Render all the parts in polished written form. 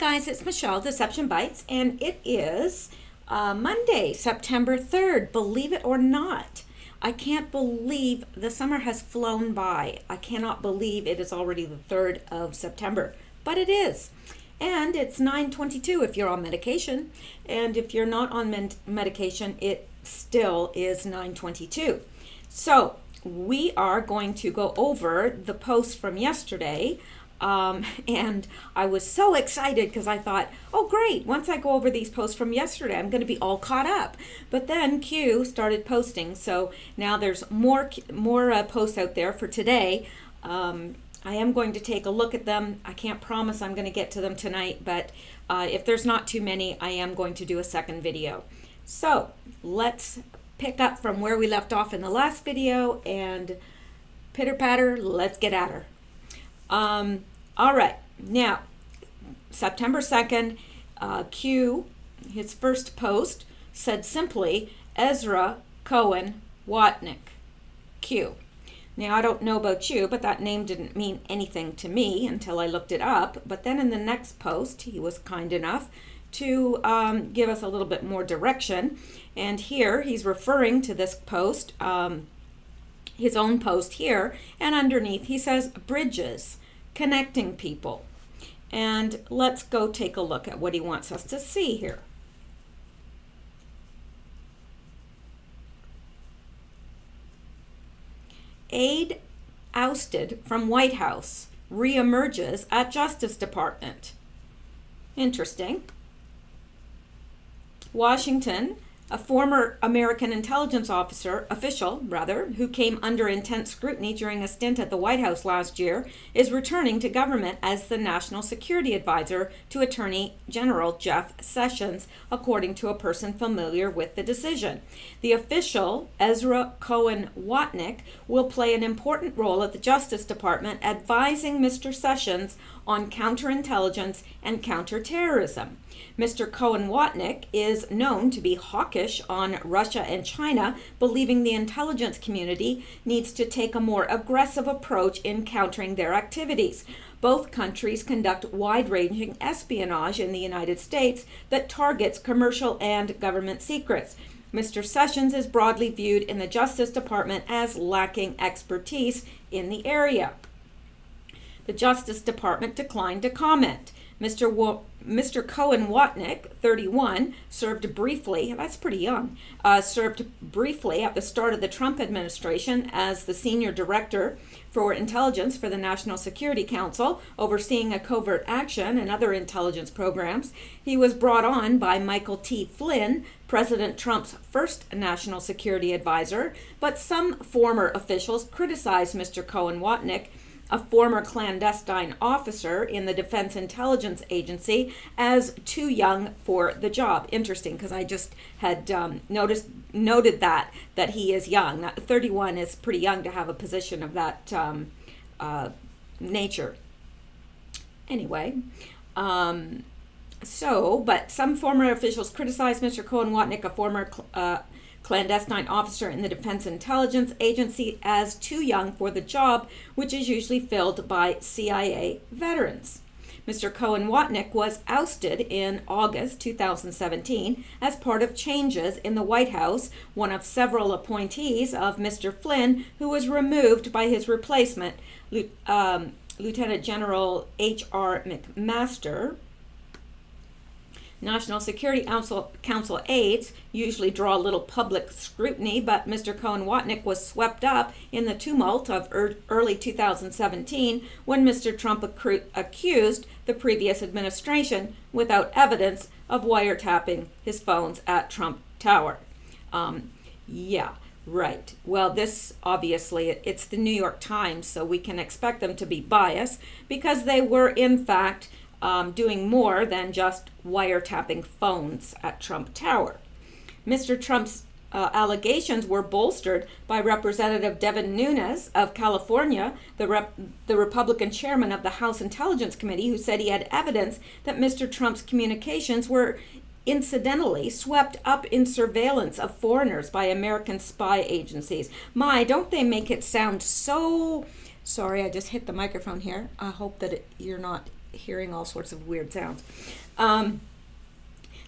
guys, it's Michelle, Deception Bytes, and it is Monday, September 3rd, believe it or not. I can't believe the summer has flown by. I cannot believe it is already the 3rd of September, but it is. And it's 9:22 if you're on medication, and if you're not on medication, it still is 9:22. So we are going to go over the post from yesterday. And I was so excited because I thought, oh great, once I go over these posts from yesterday, I'm going to be all caught up. But then Q started posting, so now there's more posts out there for today. I am going to take a look at them. I can't promise I'm going to get to them tonight, but if there's not too many, I am going to do a second video. So let's pick up from where we left off in the last video and pitter patter, let's get at her. All right, now, September 2nd, Q, his first post, said simply, Ezra Cohen-Watnick, Q. Now, I don't know about you, but that name didn't mean anything to me until I looked it up. But then in the next post, he was kind enough to give us a little bit more direction. And here, he's referring to this post, his own post here, and underneath he says, bridges. Connecting people. And let's go take a look at what he wants us to see here. Aide ousted from White House reemerges at Justice Department. Interesting. Washington, a former American intelligence official, who came under intense scrutiny during a stint at the White House last year, is returning to government as the National Security Advisor to Attorney General Jeff Sessions, according to a person familiar with the decision. The official, Ezra Cohen-Watnick, will play an important role at the Justice Department, advising Mr. Sessions on counterintelligence and counterterrorism. Mr. Cohen-Watnick is known to be hawkish on Russia and China, believing the intelligence community needs to take a more aggressive approach in countering their activities. Both countries conduct wide-ranging espionage in the United States that targets commercial and government secrets. Mr. Sessions is broadly viewed in the Justice Department as lacking expertise in the area. The Justice Department declined to comment. Mr. Cohen-Watnick, 31, served briefly, that's pretty young, served briefly at the start of the Trump administration as the senior director for intelligence for the National Security Council, overseeing a covert action and other intelligence programs. He was brought on by Michael T. Flynn, President Trump's first national security advisor, but some former officials criticized Mr. Cohen-Watnick, a former clandestine officer in the Defense Intelligence Agency, as too young for the job. Interesting, because I just had noted that he is young. 31 is pretty young to have a position of that nature. Anyway, but some former officials criticized Mr. Cohen-Watnick, a former clandestine officer in the Defense Intelligence Agency, as too young for the job, which is usually filled by CIA veterans. Mr. Cohen-Watnick was ousted in August 2017 as part of changes in the White House, one of several appointees of Mr. Flynn, who was removed by his replacement, Lieutenant General H.R. McMaster. National Security Council aides usually draw little public scrutiny, but Mr. Cohen-Watnick was swept up in the tumult of early 2017 when Mr. Trump accused the previous administration, without evidence, of wiretapping his phones at Trump Tower. Yeah, right. Well, this obviously, it's the New York Times, so we can expect them to be biased because they were, in fact, doing more than just wiretapping phones at Trump Tower. Mr. Trump's allegations were bolstered by Representative Devin Nunes of California, the Republican chairman of the House Intelligence Committee, who said he had evidence that Mr. Trump's communications were incidentally swept up in surveillance of foreigners by American spy agencies. My, don't they make it sound so... Sorry, I just hit the microphone here. I hope that you're not hearing all sorts of weird sounds.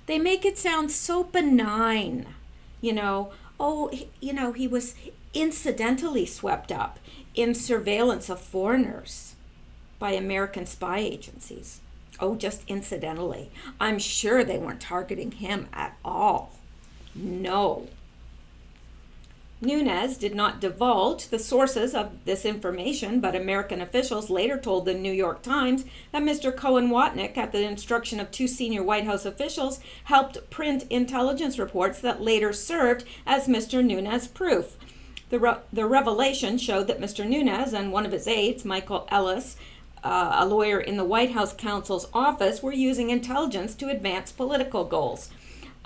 They make it sound so benign, he was incidentally swept up in surveillance of foreigners by American spy agencies. Oh, just incidentally. I'm sure they weren't targeting him at all. No. Nunes did not divulge the sources of this information, but American officials later told the New York Times that Mr. Cohen-Watnick, at the instruction of 2 senior White House officials, helped print intelligence reports that later served as Mr. Nunes' proof. The revelation showed that Mr. Nunes and one of his aides, Michael Ellis, a lawyer in the White House counsel's office, were using intelligence to advance political goals.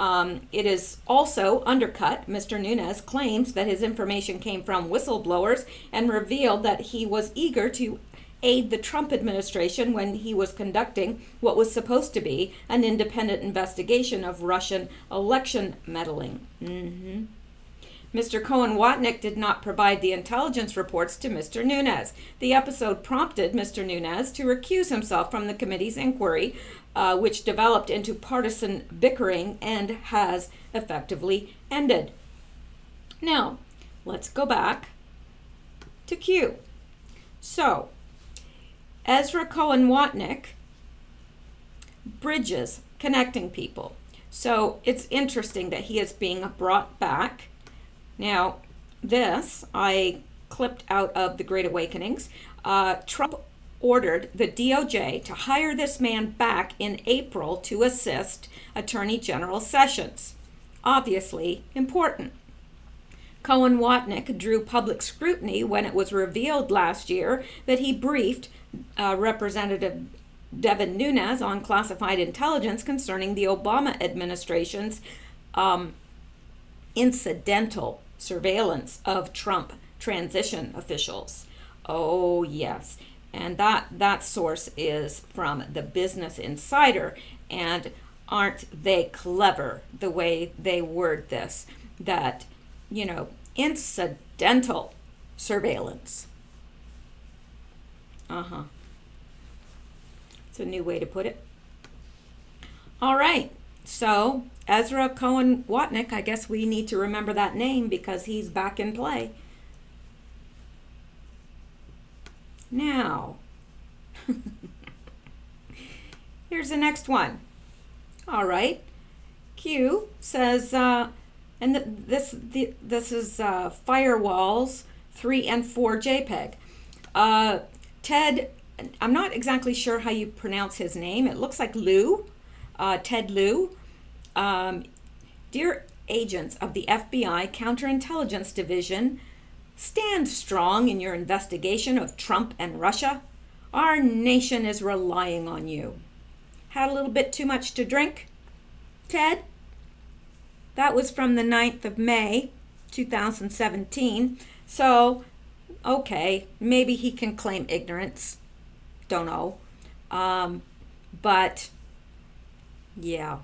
It is also undercut Mr. Nunes' claims that his information came from whistleblowers and revealed that he was eager to aid the Trump administration when he was conducting what was supposed to be an independent investigation of Russian election meddling. Mr. Cohen-Watnick did not provide the intelligence reports to Mr. Nunes. The episode prompted Mr. Nunes to recuse himself from the committee's inquiry, which developed into partisan bickering and has effectively ended. Now, let's go back to Q. So, Ezra Cohen-Watnick, bridges, connecting people. So it's interesting that he is being brought back. Now, this I clipped out of The Great Awakenings. Trump ordered the DOJ to hire this man back in April to assist Attorney General Sessions. Obviously important. Cohen-Watnick drew public scrutiny when it was revealed last year that he briefed Representative Devin Nunes on classified intelligence concerning the Obama administration's incidental surveillance of Trump transition officials. Oh, yes. And that source is from the Business Insider. And aren't they clever the way they word this? That, incidental surveillance. It's a new way to put it. All right. So, Ezra Cohen-Watnick, I guess we need to remember that name because he's back in play. Now, here's the next one. All right. Q says, this is Firewalls 3 and 4 JPEG. Ted, I'm not exactly sure how you pronounce his name. It looks like Lou, Ted Lieu. Dear agents of the FBI Counterintelligence Division, stand strong in your investigation of Trump and Russia. Our nation is relying on you. Had a little bit too much to drink, Ted? That was from the 9th of May, 2017. So, okay, maybe he can claim ignorance. Don't know. But, yeah.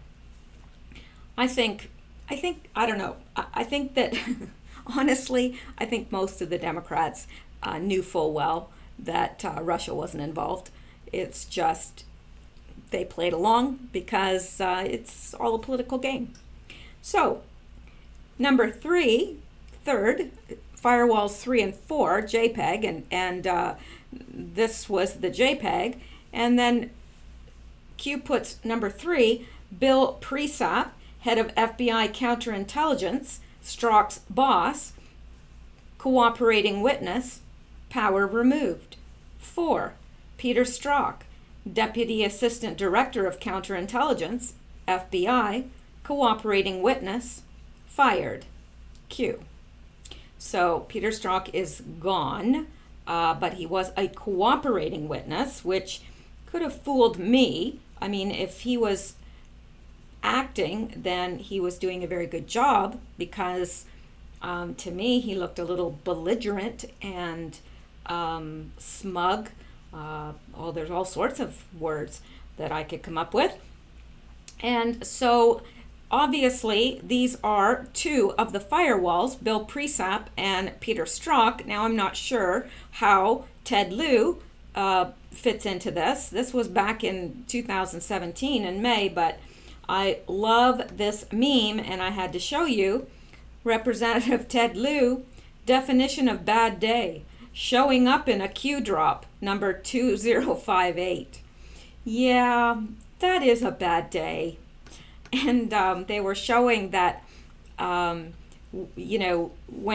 I think, I don't know. I think that, honestly, I think most of the Democrats knew full well that Russia wasn't involved. It's just they played along because it's all a political game. So, number third, Firewalls 3 and 4, JPEG, and this was the JPEG. And then Q puts number 3, Bill Presap, head of FBI counterintelligence, Strzok's boss, cooperating witness, power removed. 4, Peter Strzok, deputy assistant director of counterintelligence, FBI, cooperating witness, fired. Q. So Peter Strzok is gone, but he was a cooperating witness, which could have fooled me. I mean, if he was acting, then he was doing a very good job because to me he looked a little belligerent and smug. There's all sorts of words that I could come up with. And so obviously these are two of the firewalls, Bill Presap and Peter Strzok. Now I'm not sure how Ted Lieu fits into this. This was back in 2017 in May, but I love this meme and I had to show you. Representative Ted Lieu, definition of bad day, showing up in a Q drop, number 2058. Yeah, that is a bad day. And they were showing that, when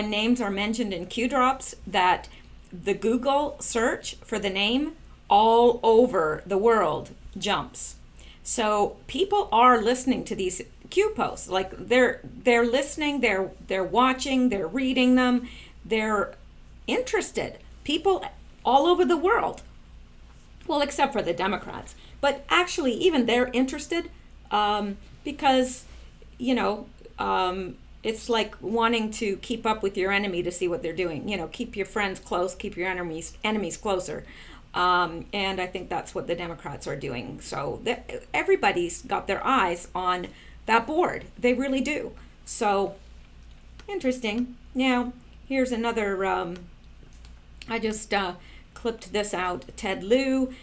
names are mentioned in Q drops, that the Google search for the name all over the world jumps. So people are listening to these Q posts. Like they're listening, they're watching, they're reading them, they're interested. People all over the world. Well, except for the Democrats. But actually, even they're interested because, it's like wanting to keep up with your enemy to see what they're doing. Keep your friends close, keep your enemies closer. And I think that's what the Democrats are doing. So everybody's got their eyes on that board. They really do. So interesting. Now, here's another, I just clipped this out. Ted Lieu.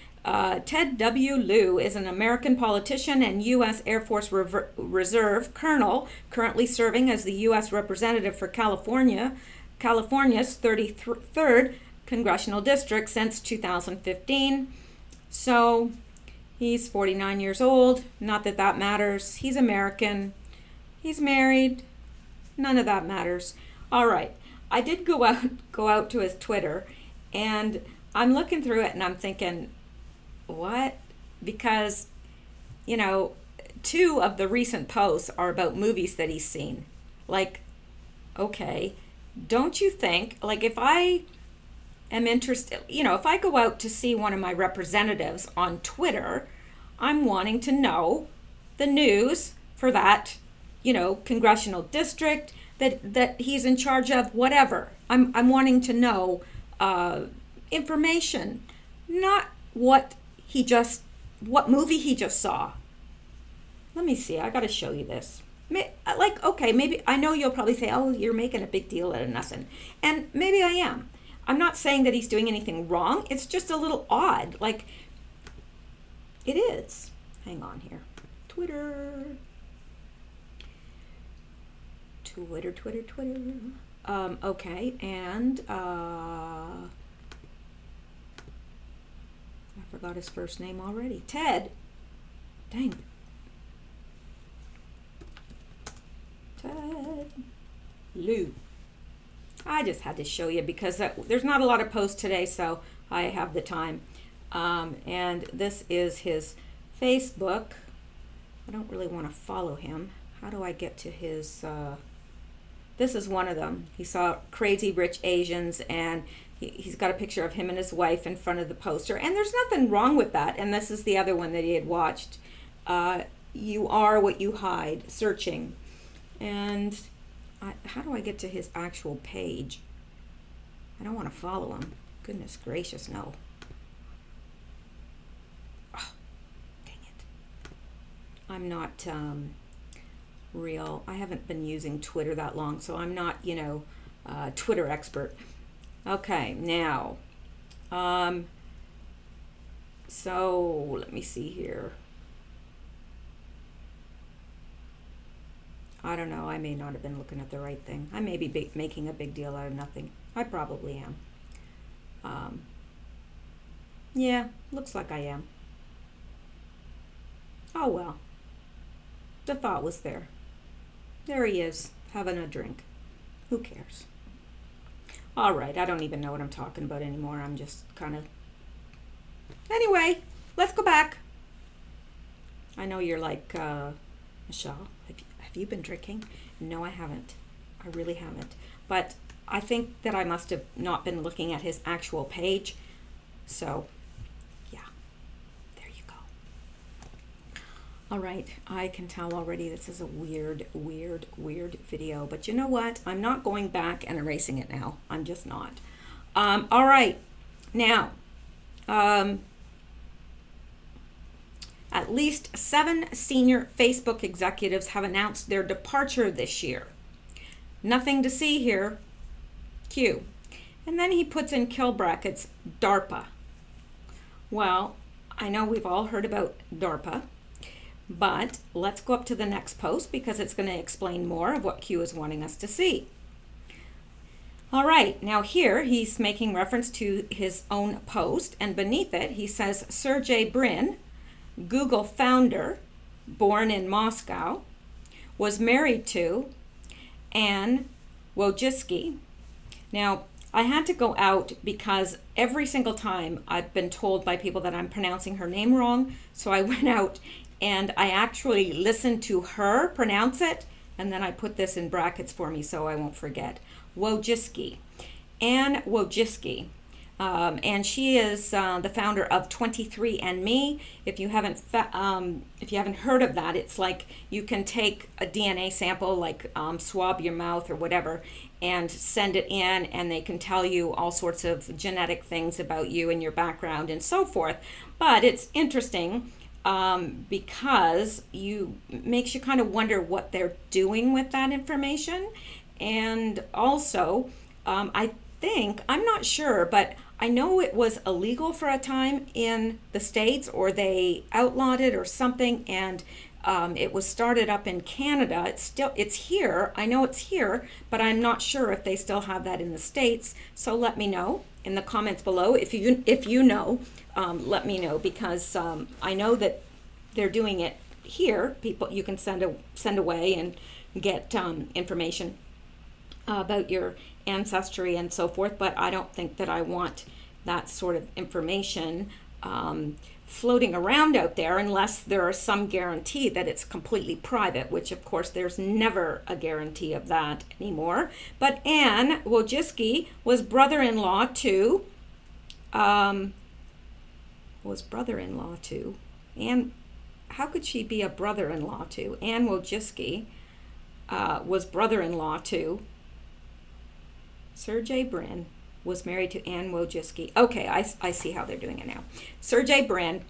Ted W. Lieu is an American politician and U.S. Air Force Reserve colonel, currently serving as the U.S. representative for California's 33rd congressional district since 2015. So he's 49 years old. Not that that matters. He's American. He's married. None of that matters. All right. I did go out to his Twitter, and I'm looking through it and I'm thinking, what? Because, 2 of the recent posts are about movies that he's seen. Like, okay, don't you think, like if I am interested, if I go out to see one of my representatives on Twitter, I'm wanting to know the news for that, congressional district that he's in charge of, whatever. I'm wanting to know information, not what movie he just saw. Let me see. I got to show you this. Okay, maybe I know you'll probably say, "Oh, you're making a big deal out of nothing," and maybe I am. I'm not saying that he's doing anything wrong. It's just a little odd. Like, it is. Hang on here. Twitter. Okay, and I forgot his first name already. Ted. Dang. Ted Lieu. I just had to show you because there's not a lot of posts today, so I have the time. And this is his Facebook. I don't really want to follow him. How do I get to his... this is one of them. He saw Crazy Rich Asians, and he's got a picture of him and his wife in front of the poster. And there's nothing wrong with that. And this is the other one that he had watched. You Are What You Hide, searching. And how do I get to his actual page? I don't want to follow him. Goodness gracious, no. Oh, dang it. I'm not real. I haven't been using Twitter that long, so I'm not, Twitter expert. Okay, now, so let me see here. I don't know. I may not have been looking at the right thing. I may be making a big deal out of nothing. I probably am. Yeah, looks like I am. Oh well. The thought was there. There he is, having a drink. Who cares? All right, I don't even know what I'm talking about anymore. I'm just kind of... Anyway, let's go back. I know you're like, Mishel, have you been drinking? No, I haven't. I really haven't. But I think that I must have not been looking at his actual page. So, yeah, there you go. All right, I can tell already this is a weird video. But you know what? I'm not going back and erasing it now. I'm just not. All right, now, at least 7 senior Facebook executives have announced their departure this year. Nothing to see here. Q. And then he puts in kill brackets, DARPA. Well, I know we've all heard about DARPA, but let's go up to the next post because it's going to explain more of what Q is wanting us to see. All right, now here he's making reference to his own post, and beneath it he says Sergey Brin, Google founder, born in Moscow, was married to Anne Wojcicki. Now, I had to go out because every single time I've been told by people that I'm pronouncing her name wrong, so I went out and I actually listened to her pronounce it, and then I put this in brackets for me so I won't forget. Wojcicki, Anne Wojcicki, and she is the founder of 23andMe. If you haven't heard of that, it's like you can take a DNA sample, like swab your mouth or whatever, and send it in, and they can tell you all sorts of genetic things about you and your background and so forth. But it's interesting because makes you kind of wonder what they're doing with that information. And also, I'm not sure, but I know it was illegal for a time in the States, or they outlawed it or something, and it was started up in Canada. It's here. I know it's here, but I'm not sure if they still have that in the States. So let me know in the comments below if you know. Let me know, because I know that they're doing it here. People, you can send away and get information about your ancestry and so forth, but I don't think that I want that sort of information floating around out there unless there is some guarantee that it's completely private, which of course there's never a guarantee of that anymore. But Anne Wojcicki was brother-in-law to Anne, how could she be a brother-in-law to? Anne Wojcicki was brother-in-law to Sergey Brin, was married to Anne Wojcicki. Okay, I see how they're doing it now. Sergey Brin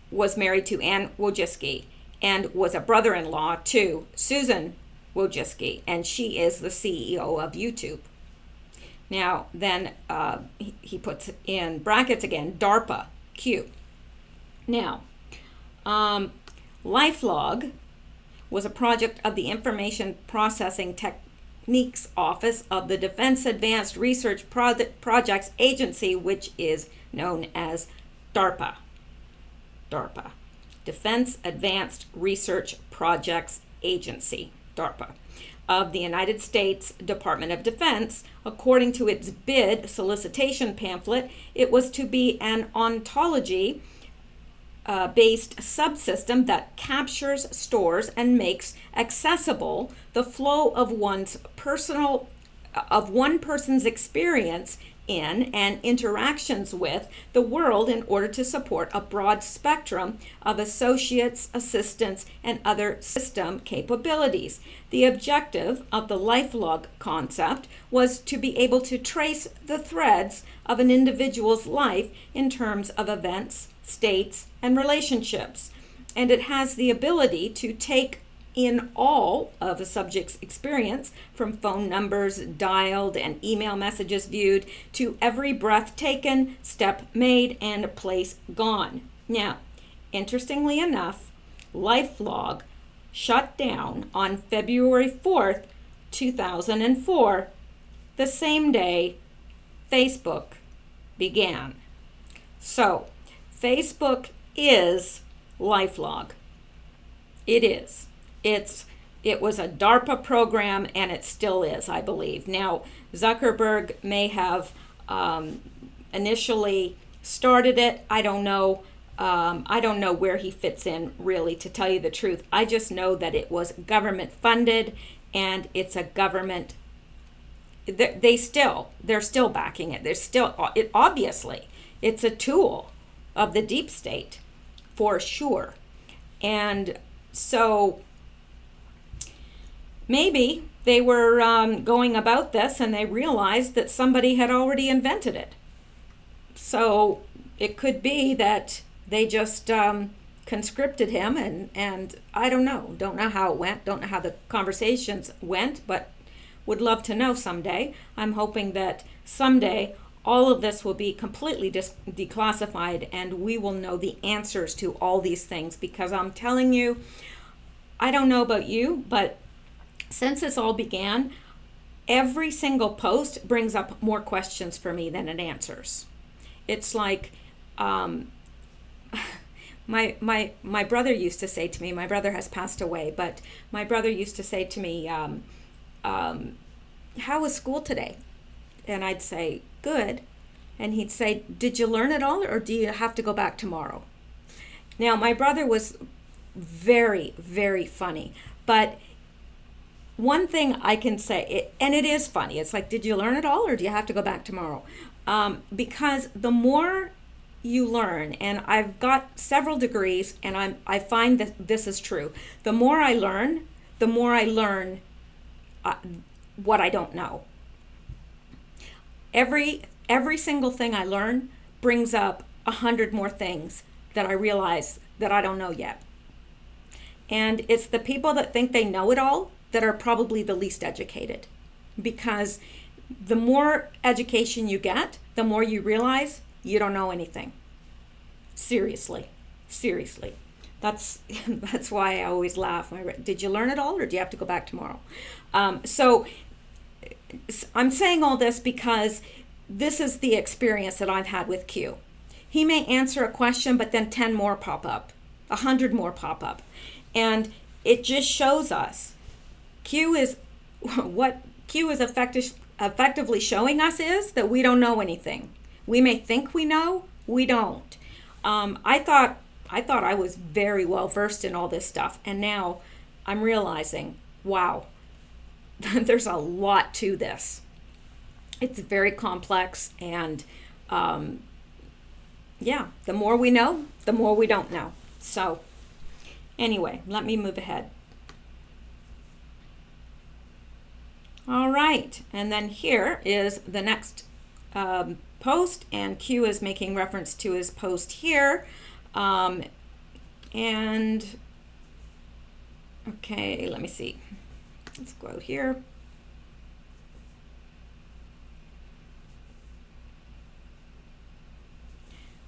was married to Anne Wojcicki and was a brother-in-law to Susan Wojcicki, and she is the CEO of YouTube. Now, then he puts in brackets again, DARPA, Q. Now, LifeLog was a project of the Information Processing Techniques Office of the Defense Advanced Research Projects Agency, which is known as DARPA. DARPA, Defense Advanced Research Projects Agency, DARPA, of the United States Department of Defense. According to its bid solicitation pamphlet, it was to be an ontology based subsystem that captures, stores, and makes accessible the flow of one person's experience in and interactions with the world in order to support a broad spectrum of associates, assistants, and other system capabilities. The objective of the LifeLog concept was to be able to trace the threads of an individual's life in terms of events, states, and relationships. And it has the ability to take in all of a subject's experience, from phone numbers dialed and email messages viewed to every breath taken, step made, and place gone. Now, interestingly enough, LifeLog shut down on February 4th, 2004, the same day Facebook began. So, Facebook is LifeLog. It is. It was a DARPA program, and it still is, I believe. Now, Zuckerberg may have initially started it. I don't know. I don't know where he fits in, really, to tell you the truth. I just know that it was government funded, and it's a government. They're still backing it. Obviously, it's a tool of the deep state, for sure. And so maybe they were going about this and they realized that somebody had already invented it. So it could be that they just conscripted him, and I don't know how it went, don't know how the conversations went, but would love to know someday. I'm hoping that someday all of this will be completely declassified, and we will know the answers to all these things, because I'm telling you, I don't know about you, but since this all began, every single post brings up more questions for me than it answers. It's like my brother used to say to me, my brother has passed away, but my brother used to say to me, how was school today? And I'd say, good. And he'd say, did you learn it all, or do you have to go back tomorrow? Now, my brother was very, very funny, but one thing I can say, and it is funny, it's like, did you learn it all, or do you have to go back tomorrow? Because the more you learn, and I've got several degrees, and I find that this is true. The more I learn what I don't know. Every single thing I learn brings up 100 more things that I realize that I don't know yet. And it's the people that think they know it all that are probably the least educated, because the more education you get, the more you realize you don't know anything. Seriously. That's why I always laugh. Did you learn it all, or do you have to go back tomorrow? So I'm saying all this because this is the experience that I've had with Q. He may answer a question, but then 10 more pop up, 100 more pop up. And it just shows us what Q is effectively showing us is that we don't know anything. We may think we know, we don't. I thought I was very well versed in all this stuff, and now I'm realizing, wow, there's a lot to this. It's very complex, and the more we know, the more we don't know. So anyway, let me move ahead. All right, and then here is the next post, and Q is making reference to his post here. And okay, let me see. Let's go out here.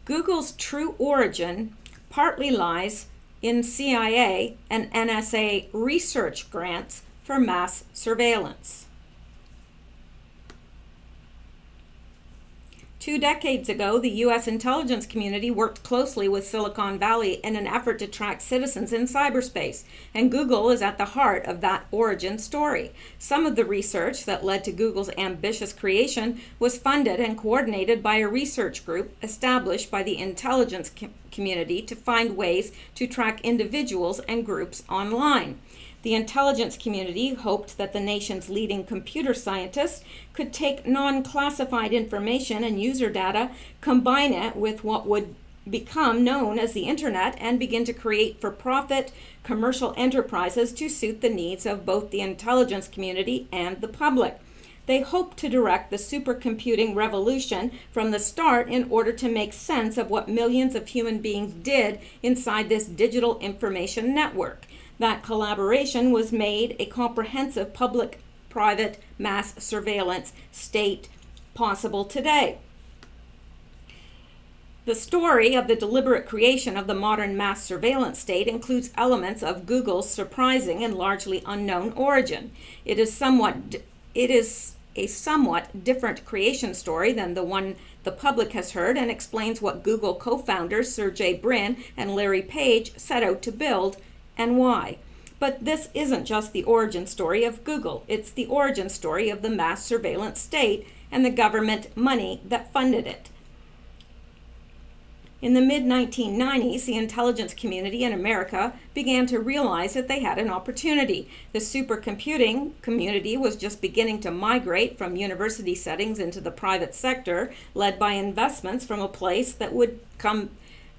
Google's true origin partly lies in CIA and NSA research grants for mass surveillance. 2 decades ago, the U.S. intelligence community worked closely with Silicon Valley in an effort to track citizens in cyberspace, and Google is at the heart of that origin story. Some of the research that led to Google's ambitious creation was funded and coordinated by a research group established by the intelligence community to find ways to track individuals and groups online. The intelligence community hoped that the nation's leading computer scientists could take non-classified information and user data, combine it with what would become known as the internet, and begin to create for-profit commercial enterprises to suit the needs of both the intelligence community and the public. They hoped to direct the supercomputing revolution from the start in order to make sense of what millions of human beings did inside this digital information network. That collaboration was made a comprehensive public-private mass surveillance state possible today. The story of the deliberate creation of the modern mass surveillance state includes elements of Google's surprising and largely unknown origin. It is a somewhat different creation story than the one the public has heard, and explains what Google co-founders Sergey Brin and Larry Page set out to build and why. But this isn't just the origin story of Google. It's the origin story of the mass surveillance state and the government money that funded it. In the mid-1990s, the intelligence community in America began to realize that they had an opportunity. The supercomputing community was just beginning to migrate from university settings into the private sector, led by investments from a place that would come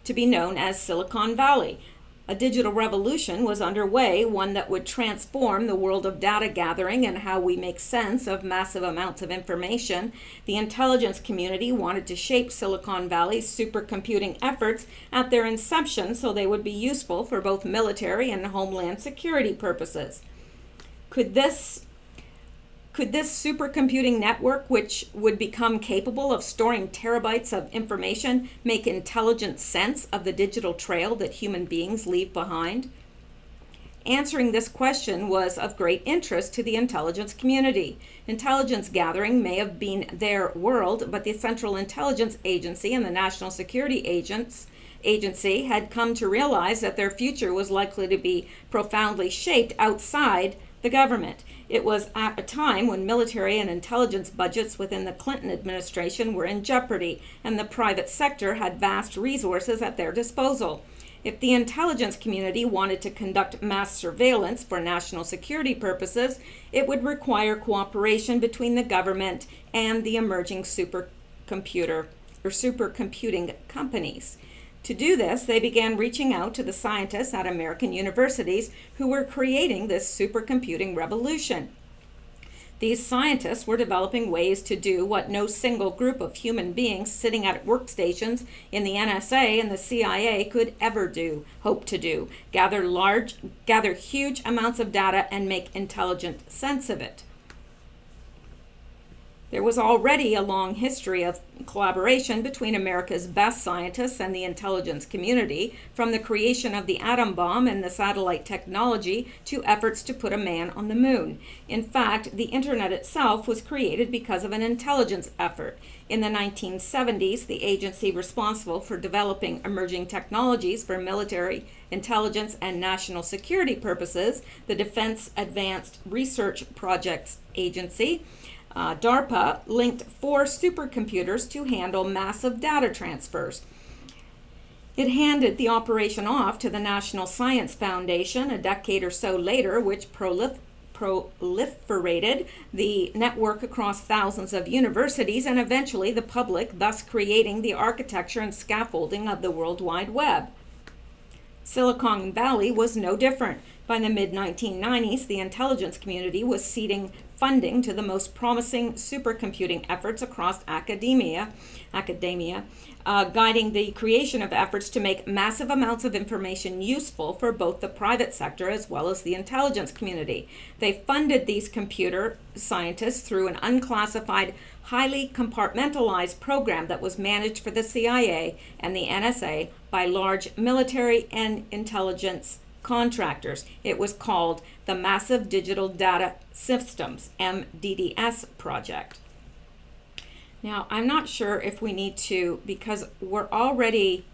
to be known as Silicon Valley. A digital revolution was underway, one that would transform the world of data gathering and how we make sense of massive amounts of information. The intelligence community wanted to shape Silicon Valley's supercomputing efforts at their inception so they would be useful for both military and homeland security purposes. Could this Could this supercomputing network, which would become capable of storing terabytes of information, make intelligent sense of the digital trail that human beings leave behind? Answering this question was of great interest to the intelligence community. Intelligence gathering may have been their world, but the Central Intelligence Agency and the National Security Agency had come to realize that their future was likely to be profoundly shaped outside the government. It was at a time when military and intelligence budgets within the Clinton administration were in jeopardy, and the private sector had vast resources at their disposal. If the intelligence community wanted to conduct mass surveillance for national security purposes, it would require cooperation between the government and the emerging supercomputing companies. To do this, they began reaching out to the scientists at American universities who were creating this supercomputing revolution. These scientists were developing ways to do what no single group of human beings sitting at workstations in the NSA and the CIA could ever hope to do: gather huge amounts of data and make intelligent sense of it. There was already a long history of collaboration between America's best scientists and the intelligence community, from the creation of the atom bomb and the satellite technology to efforts to put a man on the moon. In fact, the internet itself was created because of an intelligence effort. In the 1970s, the agency responsible for developing emerging technologies for military, intelligence, and national security purposes, the Defense Advanced Research Projects Agency, DARPA, linked 4 supercomputers to handle massive data transfers. It handed the operation off to the National Science Foundation a decade or so later, which proliferated the network across thousands of universities and eventually the public, thus creating the architecture and scaffolding of the World Wide Web. Silicon Valley was no different. By the mid-1990s, the intelligence community was ceding funding to the most promising supercomputing efforts across academia, guiding the creation of efforts to make massive amounts of information useful for both the private sector as well as the intelligence community. They funded these computer scientists through an unclassified, highly compartmentalized program that was managed for the CIA and the NSA by large military and intelligence contractors. It was called the Massive Digital Data Systems, MDDS project. Now, I'm not sure if we need to, because we're already,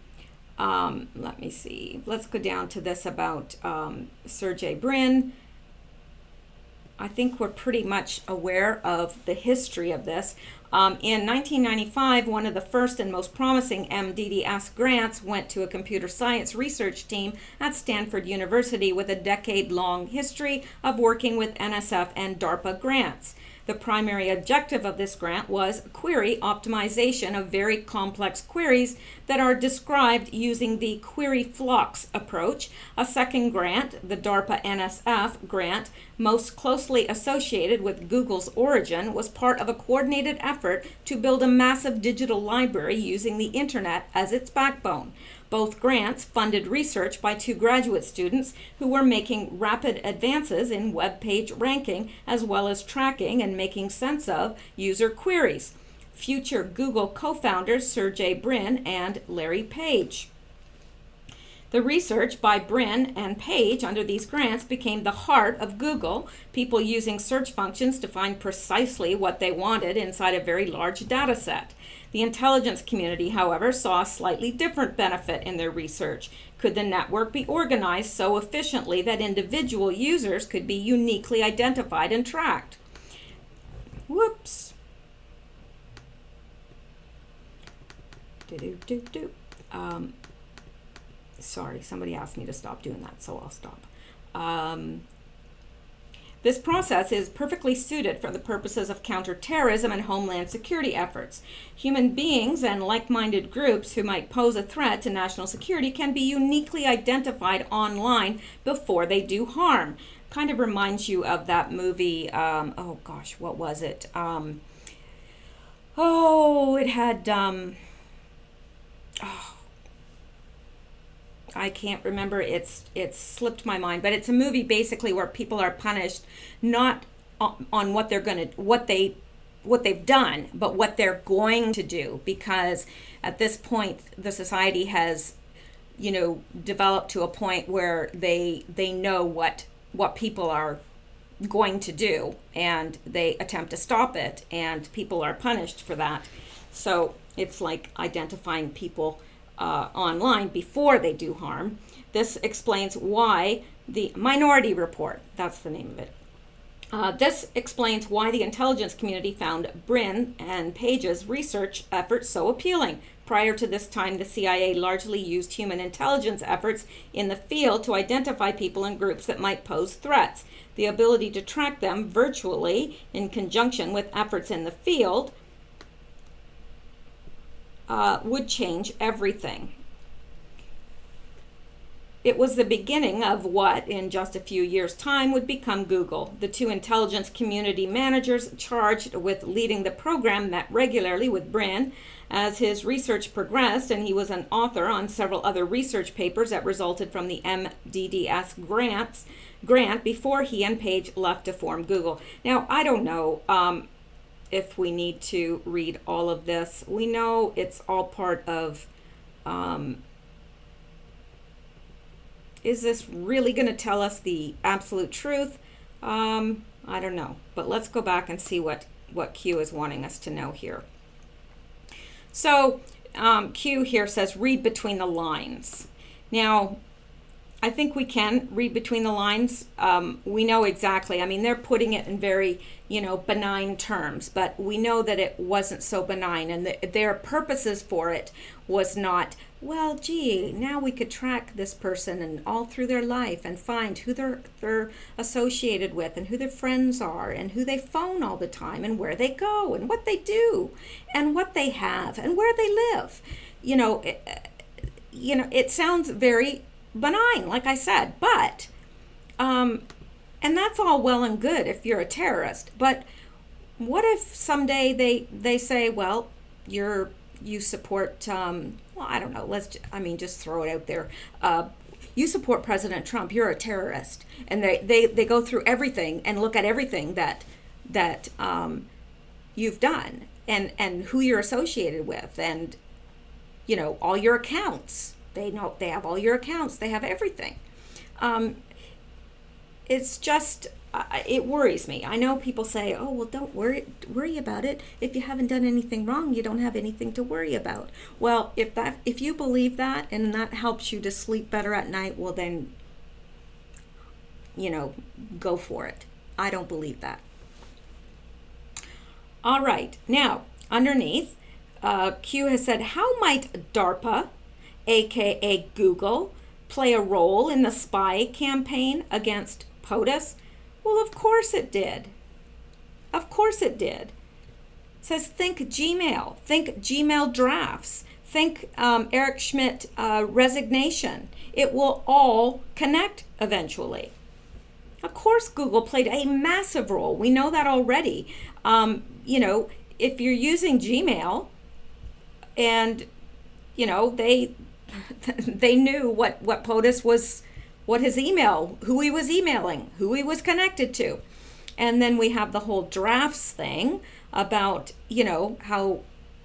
let me see, let's go down to this about Sergey Brin. I think we're pretty much aware of the history of this. In 1995, one of the first and most promising MDDS grants went to a computer science research team at Stanford University with a decade-long history of working with NSF and DARPA grants. The primary objective of this grant was query optimization of very complex queries that are described using the query flux approach. A second grant, the DARPA NSF grant, most closely associated with Google's origin, was part of a coordinated effort to build a massive digital library using the internet as its backbone. Both grants funded research by 2 graduate students who were making rapid advances in web page ranking as well as tracking and making sense of user queries: future Google co-founders Sergey Brin and Larry Page. The research by Brin and Page under these grants became the heart of Google, people using search functions to find precisely what they wanted inside a very large data set. The intelligence community, however, saw a slightly different benefit in their research. Could the network be organized so efficiently that individual users could be uniquely identified and tracked? Whoops. Sorry, somebody asked me to stop doing that, so I'll stop. This process is perfectly suited for the purposes of counterterrorism and homeland security efforts. Human beings and like-minded groups who might pose a threat to national security can be uniquely identified online before they do harm. Kind of reminds you of that movie, oh gosh, what was it? It had, I can't remember, it's slipped my mind, but it's a movie basically where people are punished not on what they're going to what they've done, but what they're going to do, because at this point the society has, developed to a point where they know what people are going to do, and they attempt to stop it, and people are punished for that. So it's like identifying people online before they do harm. This explains why the Minority Report, that's the name of it. This explains why the intelligence community found Brin and Page's research efforts so appealing. Prior to this time, the CIA largely used human intelligence efforts in the field to identify people and groups that might pose threats. The ability to track them virtually in conjunction with efforts in the field would change everything. It was the beginning of what, in just a few years' time, would become Google. The two intelligence community managers charged with leading the program met regularly with Brin as his research progressed, and he was an author on several other research papers that resulted from the MDDS grant before he and Page left to form Google. Now, I don't know if we need to read all of this. We know it's all part of... is this really going to tell us the absolute truth? I don't know. But let's go back and see what Q is wanting us to know here. So Q here says, read between the lines. Now, I think we can read between the lines. We know exactly. I mean, they're putting it in very, benign terms, but we know that it wasn't so benign, and their purposes for it was not, well, gee, now we could track this person and all through their life and find who they're associated with and who their friends are and who they phone all the time and where they go and what they do and what they have and where they live. It sounds very benign, like I said, but and that's all well and good if you're a terrorist, but what if someday they say, well, you support I don't know, just throw it out there, you support President Trump, you're a terrorist, and they go through everything and look at everything that you've done and who you're associated with, and all your accounts. They have all your accounts. They have everything. It's just, it worries me. I know people say, oh, well, don't worry about it. If you haven't done anything wrong, you don't have anything to worry about. Well, if you believe that and that helps you to sleep better at night, well, then, go for it. I don't believe that. All right. Now, underneath, Q has said, how might DARPA, aka Google, play a role in the spy campaign against POTUS? Well, of course it did. Of course it did. It says, think Gmail, think Gmail drafts, think Eric Schmidt resignation. It will all connect eventually. Of course, Google played a massive role. We know that already. If you're using Gmail and, they knew what POTUS was, what his email, who he was emailing, who he was connected to. And then we have the whole drafts thing about,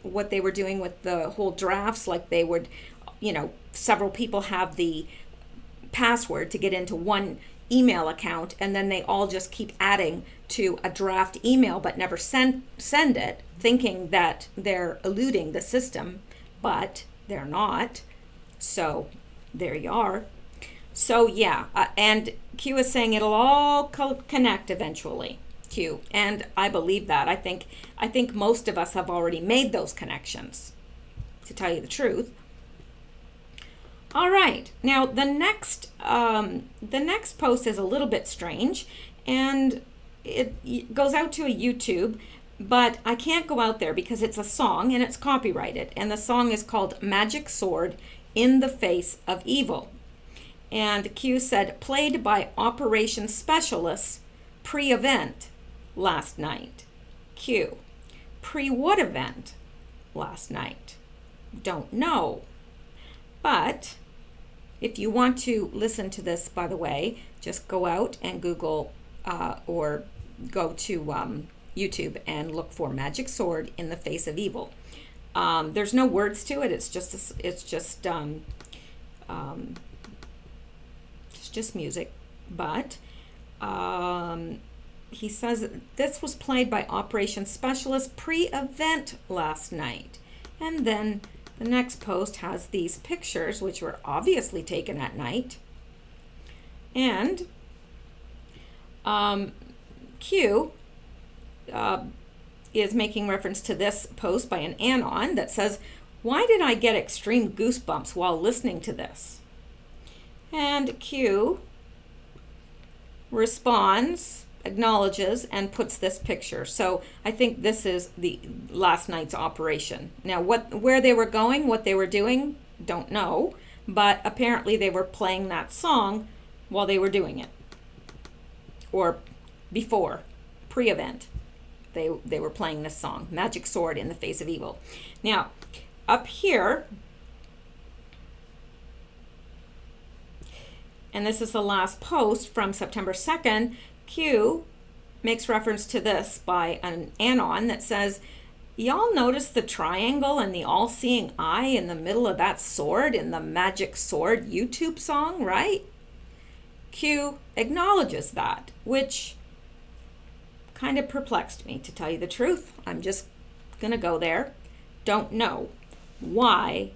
what they were doing with the whole drafts, like they would, several people have the password to get into one email account, and then they all just keep adding to a draft email but never send it, thinking that they're eluding the system, but they're not. So there you are. So yeah, and Q is saying it'll all connect eventually, Q, and I believe that. I think most of us have already made those connections, to tell you the truth. All right, now the next post is a little bit strange, and it goes out to a YouTube, but I can't go out there because it's a song and it's copyrighted, and the song is called Magic Sword in the Face of Evil. And Q said, played by Operation Specialists pre-event last night. Q, pre what event last night? Don't know. But if you want to listen to this, by the way, just go out and Google or go to YouTube and look for Magic Sword in the Face of Evil. There's no words to it. It's just music. But he says this was played by Operations Specialist pre-event last night. And then the next post has these pictures, which were obviously taken at night. And Q is making reference to this post by an Anon that says, "Why did I get extreme goosebumps while listening to this?" And Q responds, acknowledges, and puts this picture. So I think this is the last night's operation. Now, where they were going, what they were doing, don't know, but apparently they were playing that song while they were doing it, or before, pre-event. They were playing this song, Magic Sword in the Face of Evil. Now, up here, and this is the last post from September 2nd, Q makes reference to this by an Anon that says, "Y'all notice the triangle and the all-seeing eye in the middle of that sword in the Magic Sword YouTube song, right?" Q acknowledges that, which kind of perplexed me, to tell you the truth. I'm just gonna go there. Don't know why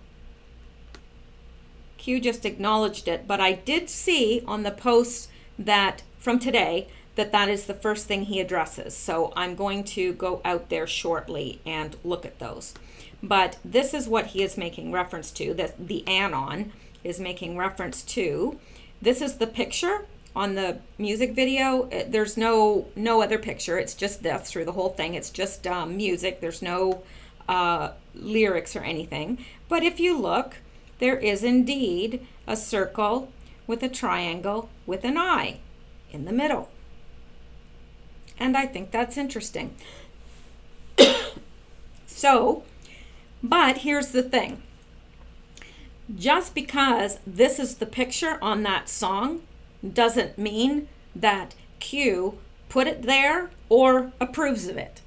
Q just acknowledged it, but I did see on the posts that from today that is the first thing he addresses. So I'm going to go out there shortly and look at those. But this is what he is making reference to, that the Anon is making reference to. This is the picture on the music video. There's no other picture. It's just this through the whole thing. It's just music. There's no lyrics or anything. But if you look, there is indeed a circle with a triangle with an eye in the middle. And I think that's interesting. So, but here's the thing. Just because this is the picture on that song doesn't mean that Q put it there or approves of it.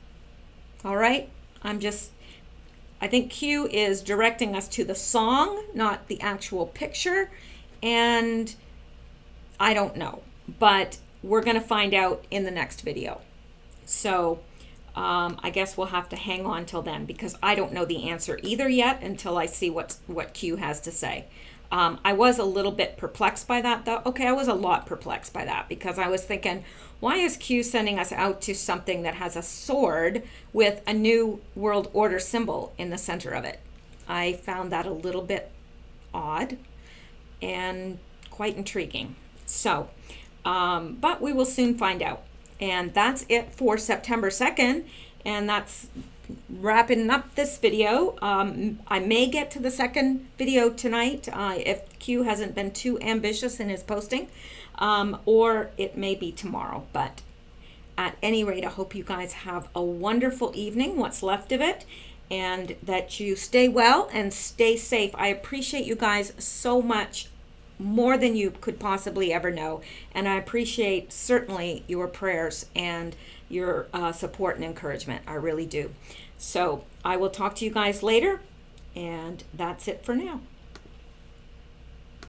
All right? I think Q is directing us to the song, not the actual picture. And I don't know, but we're going to find out in the next video. So I guess we'll have to hang on till then, because I don't know the answer either yet until I see what Q has to say. I was a little bit perplexed by that, though. Okay, I was a lot perplexed by that, because I was thinking, why is Q sending us out to something that has a sword with a new world order symbol in the center of it? I found that a little bit odd and quite intriguing. So, but we will soon find out. And that's it for September 2nd. And that's wrapping up this video. I may get to the second video tonight if Q hasn't been too ambitious in his posting, or it may be tomorrow. But at any rate, I hope you guys have a wonderful evening, what's left of it, and that you stay well and stay safe. I appreciate you guys so much, more than you could possibly ever know. And I appreciate certainly your prayers and your support and encouragement. I really do. So I will talk to you guys later, and that's it for now.